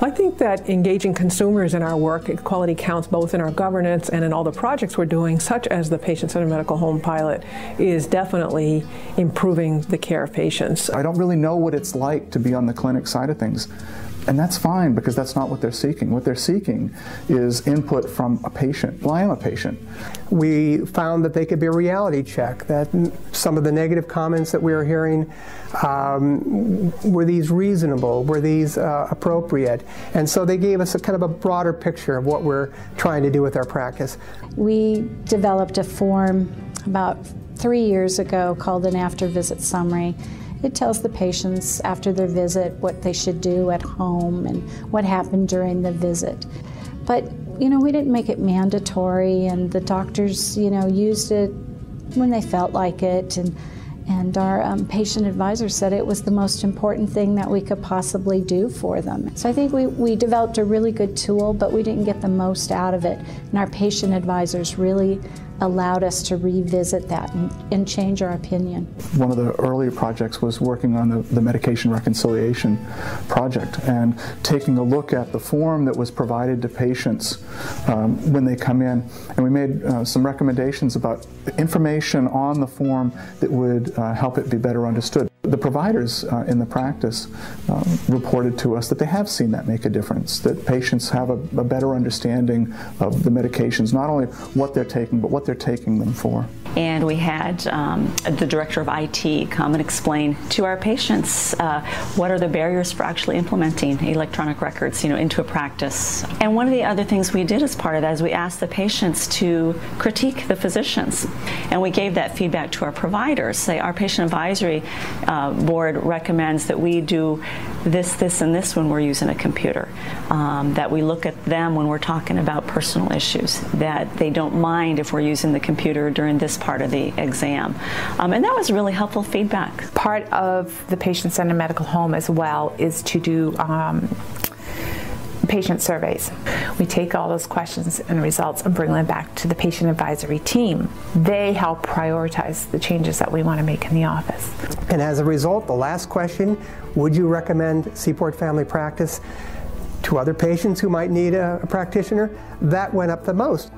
I think that engaging consumers in our work, quality counts both in our governance and in all the projects we're doing, such as the Patient-Centered Medical Home pilot, is definitely improving the care of patients. I don't really know what it's like to be on the clinic side of things. And that's fine, because that's not what they're seeking. What they're seeking is input from a patient. Well, I am a patient. We found that they could be a reality check, that some of the negative comments that we were hearing, were these reasonable, were these appropriate? And so they gave us a kind of a broader picture of what we're trying to do with our practice. We developed a form about 3 years ago called an after-visit summary. It tells the patients after their visit what they should do at home and what happened during the visit. But, you know, we didn't make it mandatory, and the doctors, you know, used it when they felt like it, and our patient advisor said it was the most important thing that we could possibly do for them. So I think we developed a really good tool, but we didn't get the most out of it, and our patient advisors really allowed us to revisit that and change our opinion. One of the earlier projects was working on the medication reconciliation project and taking a look at the form that was provided to patients when they come in. And we made some recommendations about information on the form that would help it be better understood. The providers in the practice reported to us that they have seen that make a difference, that patients have a better understanding of the medications, not only what they're taking, but what they're taking them for. And we had the director of IT come and explain to our patients what are the barriers for actually implementing electronic records, you know, into a practice. And one of the other things we did as part of that is we asked the patients to critique the physicians, and we gave that feedback to our providers. Say, our patient advisory board recommends that we do this, this, and this when we're using a computer, that we look at them when we're talking about personal issues, that they don't mind if we're using the computer during this part of the exam. And that was really helpful feedback. Part of the patient-centered medical home as well is to do patient surveys. We take all those questions and results and bring them back to the patient advisory team. They help prioritize the changes that we want to make in the office. And as a result, the last question, would you recommend Seaport Family Practice to other patients who might need a practitioner? That went up the most.